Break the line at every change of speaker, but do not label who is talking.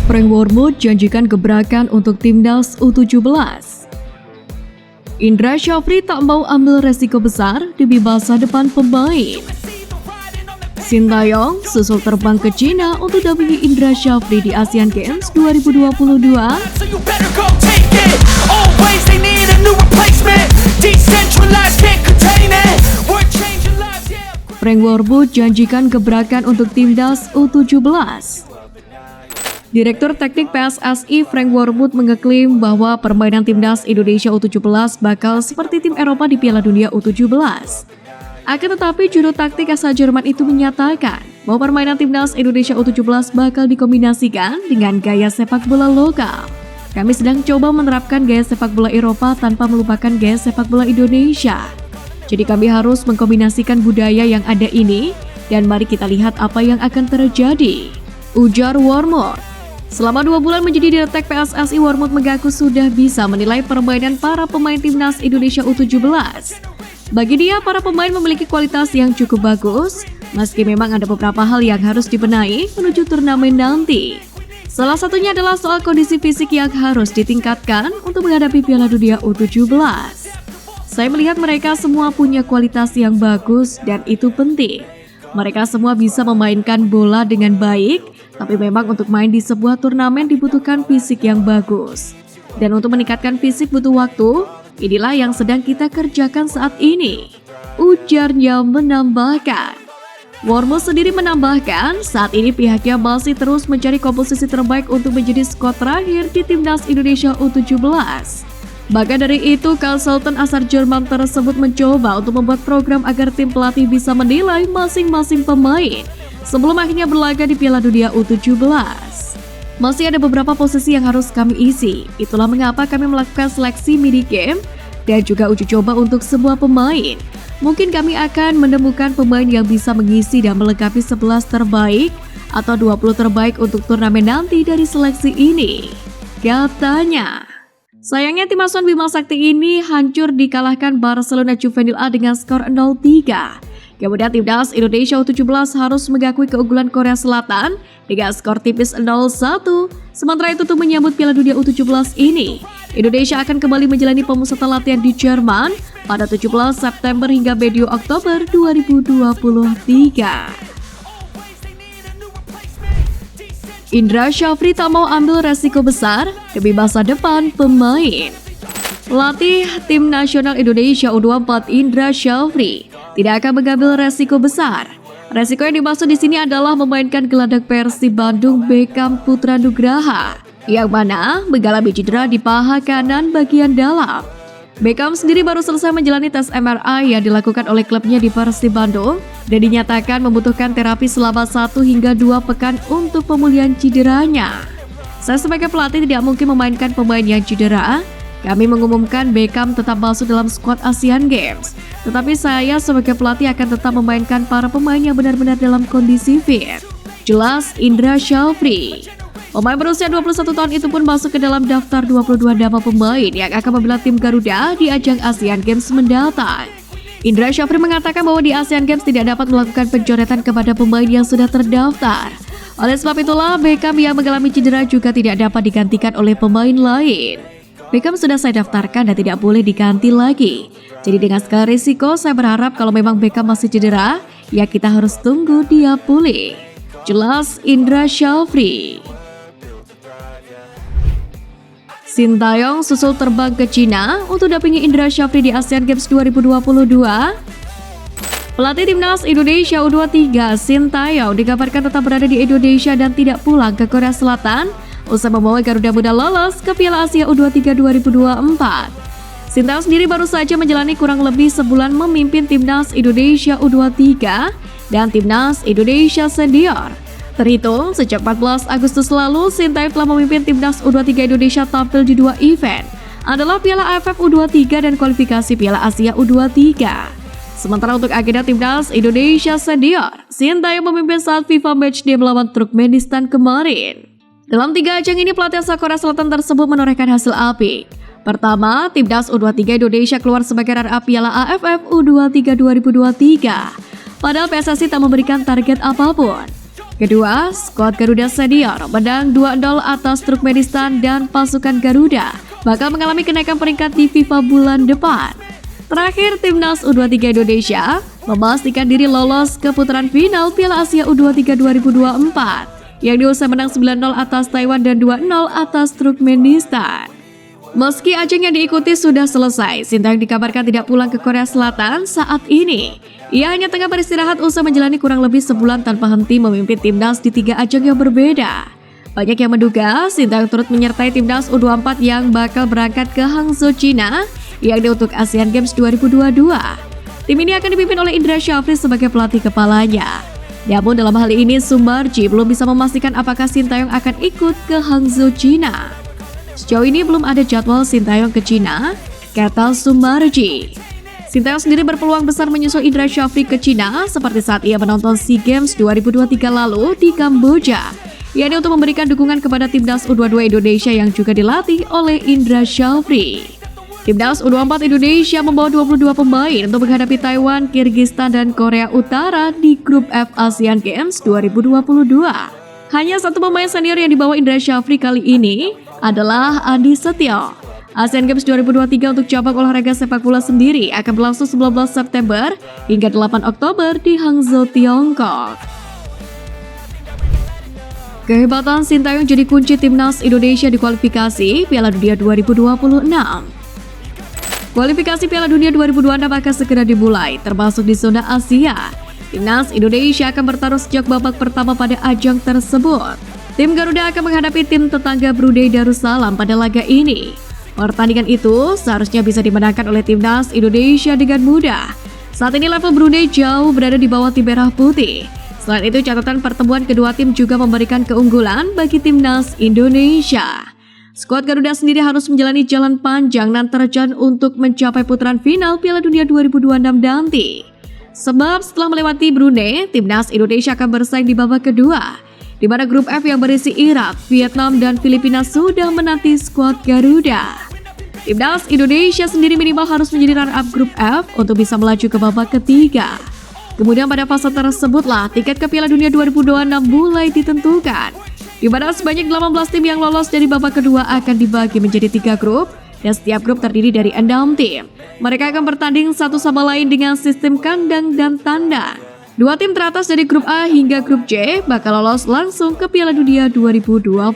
Frank Wormuth janjikan gebrakan untuk timnas U17. Indra Syafri tak mau ambil resiko besar demi masa depan pemain. Sintayong susul terbang ke Cina untuk dampingi Indra Syafri di Asian Games 2022. Frank Wormuth janjikan gebrakan untuk timnas U17. Direktur Teknik PSSI Frank Wormuth mengeklaim bahwa permainan timnas Indonesia U17 bakal seperti tim Eropa di Piala Dunia U17. Akan tetapi juru taktik asal Jerman itu menyatakan bahwa permainan timnas Indonesia U17 bakal dikombinasikan dengan gaya sepak bola lokal. Kami sedang coba menerapkan gaya sepak bola Eropa tanpa melupakan gaya sepak bola Indonesia. Jadi kami harus mengkombinasikan budaya yang ada ini dan mari kita lihat apa yang akan terjadi, ujar Wormuth. Selama 2 bulan menjadi direktur PSSI, Wormuth mengaku sudah bisa menilai permainan para pemain timnas Indonesia U17. Bagi dia, para pemain memiliki kualitas yang cukup bagus, meski memang ada beberapa hal yang harus dibenahi menuju turnamen nanti. Salah satunya adalah soal kondisi fisik yang harus ditingkatkan untuk menghadapi Piala Dunia U17. Saya melihat mereka semua punya kualitas yang bagus dan itu penting. Mereka semua bisa memainkan bola dengan baik, tapi memang untuk main di sebuah turnamen dibutuhkan fisik yang bagus. Dan untuk meningkatkan fisik butuh waktu, inilah yang sedang kita kerjakan saat ini, ujarnya menambahkan. Wormuth sendiri menambahkan, saat ini pihaknya masih terus mencari komposisi terbaik untuk menjadi skuad terakhir di timnas Indonesia U17. Bahkan dari itu, konsultan asal Jerman tersebut mencoba untuk membuat program agar tim pelatih bisa menilai masing-masing pemain sebelum akhirnya berlaga di Piala Dunia U17. Masih ada beberapa posisi yang harus kami isi, itulah mengapa kami melakukan seleksi mini-game dan juga uji coba untuk sebuah pemain. Mungkin kami akan menemukan pemain yang bisa mengisi dan melengkapi 11 terbaik atau 20 terbaik untuk turnamen nanti dari seleksi ini, katanya. Sayangnya tim asuhan Bima Sakti ini hancur dikalahkan Barcelona Juvenil A dengan skor 0-3. Kemudian timnas Indonesia U17 harus mengakui keunggulan Korea Selatan dengan skor tipis 0-1. Sementara itu untuk menyambut Piala Dunia U17 ini, Indonesia akan kembali menjalani pemusatan latihan di Jerman pada 17 September hingga medio Oktober 2023. Indra Syafri tak mau ambil resiko besar demi masa depan pemain. Pelatih tim nasional Indonesia U24 Indra Syafri tidak akan mengambil resiko besar. Resiko yang dimaksud di sini adalah memainkan gelandang Persib Bandung Beckham Putra Nugraha yang mana mengalami cedera di paha kanan bagian dalam. Beckham sendiri baru selesai menjalani tes MRI yang dilakukan oleh klubnya di Persib Bandung dan dinyatakan membutuhkan terapi selama 1 hingga 2 pekan untuk pemulihan cederanya. Saya sebagai pelatih tidak mungkin memainkan pemain yang cedera. Kami mengumumkan Beckham tetap masuk dalam skuad Asian Games. Tetapi saya sebagai pelatih akan tetap memainkan para pemain yang benar-benar dalam kondisi fit, jelas Indra Syafri. Pemain berusia 21 tahun itu pun masuk ke dalam daftar 22 nama pemain yang akan membela tim Garuda di ajang Asian Games mendatang. Indra Syafri mengatakan bahwa di Asian Games tidak dapat melakukan pencoretan kepada pemain yang sudah terdaftar. Oleh sebab itulah, Beckham yang mengalami cedera juga tidak dapat digantikan oleh pemain lain. Beckham sudah saya daftarkan dan tidak boleh diganti lagi. Jadi dengan segala risiko, saya berharap kalau memang Beckham masih cedera, ya kita harus tunggu dia pulih, jelas Indra Syafri. Sintayong susul terbang ke Cina untuk dampingi Indra Syafri di Asian Games 2022. Pelatih timnas Indonesia U23 Sintayong dikabarkan tetap berada di Indonesia dan tidak pulang ke Korea Selatan usai membawa Garuda Muda lolos ke Piala Asia U23 2024. Sintayong sendiri baru saja menjalani kurang lebih sebulan memimpin timnas Indonesia U23 dan timnas Indonesia Senior. Terhitung sejak 14 Agustus lalu, Sintayong telah memimpin timnas U23 Indonesia tampil di 2 event, adalah Piala AFF U23 dan kualifikasi Piala Asia U23. Sementara untuk agenda timnas Indonesia Senior, Sintayong memimpin saat FIFA Matchday melawan Turkmenistan kemarin. Dalam 3 ajang ini, pelatih asal Korea Selatan tersebut menorehkan hasil apik. Pertama, timnas U23 Indonesia keluar sebagai runner-up Piala AFF U23 2023. Padahal PSSI tak memberikan target apapun. Kedua, skuad Garuda Senior menang 2-0 atas Turkmenistan dan pasukan Garuda bakal mengalami kenaikan peringkat di FIFA bulan depan. Terakhir, Timnas U23 Indonesia memastikan diri lolos ke putaran final Piala Asia U23 2024 yang diusai menang 9-0 atas Taiwan dan 2-0 atas Turkmenistan. Meski ajang yang diikuti sudah selesai, Sintayong dikabarkan tidak pulang ke Korea Selatan saat ini. Ia hanya tengah beristirahat usai menjalani kurang lebih sebulan tanpa henti memimpin timnas di 3 ajang yang berbeda. Banyak yang menduga Sintayong turut menyertai timnas U24 yang bakal berangkat ke Hangzhou, China, yakni untuk Asian Games 2022. Tim ini akan dipimpin oleh Indra Syafri sebagai pelatih kepalanya. Namun dalam hal ini Sumarji belum bisa memastikan apakah Sintayong akan ikut ke Hangzhou, China. Sejauh ini belum ada jadwal Sintayong ke China, kata Sumarji. Sintayong sendiri berpeluang besar menyusul Indra Syafri ke China seperti saat ia menonton SEA Games 2023 lalu di Kamboja, yakni untuk memberikan dukungan kepada timnas U22 Indonesia yang juga dilatih oleh Indra Syafri. Timnas U24 Indonesia membawa 22 pemain untuk menghadapi Taiwan, Kirgistan, dan Korea Utara di grup F Asian Games 2022. Hanya satu pemain senior yang dibawa Indra Syafri kali ini adalah Adi Setio. Asian Games 2023 untuk cabang olahraga sepak bola sendiri akan berlangsung 19 September hingga 8 Oktober di Hangzhou, Tiongkok. Kehebatan Sintayong jadi kunci timnas Indonesia di kualifikasi Piala Dunia 2026. Kualifikasi Piala Dunia 2026 akan segera dimulai, termasuk di zona Asia. Timnas Indonesia akan bertaruh sejak babak pertama pada ajang tersebut. Tim Garuda akan menghadapi tim tetangga Brunei Darussalam pada laga ini. Pertandingan itu seharusnya bisa dimenangkan oleh timnas Indonesia dengan mudah. Saat ini level Brunei jauh berada di bawah tim merah putih. Selain itu, catatan pertemuan kedua tim juga memberikan keunggulan bagi timnas Indonesia. Skuad Garuda sendiri harus menjalani jalan panjang dan terjal untuk mencapai putaran final Piala Dunia 2026 nanti. Sebab setelah melewati Brunei, timnas Indonesia akan bersaing di babak kedua, di mana grup F yang berisi Irak, Vietnam, dan Filipina sudah menanti skuad Garuda. Timnas Indonesia sendiri minimal harus menjadi runner-up grup F untuk bisa melaju ke babak ketiga. Kemudian pada fase tersebutlah tiket ke Piala Dunia 2026 mulai ditentukan, di mana sebanyak 18 tim yang lolos dari babak kedua akan dibagi menjadi 3 grup, dan setiap grup terdiri dari 6 tim. Mereka akan bertanding satu sama lain dengan sistem kandang dan tandang. 2 tim teratas dari grup A hingga grup J bakal lolos langsung ke Piala Dunia 2026.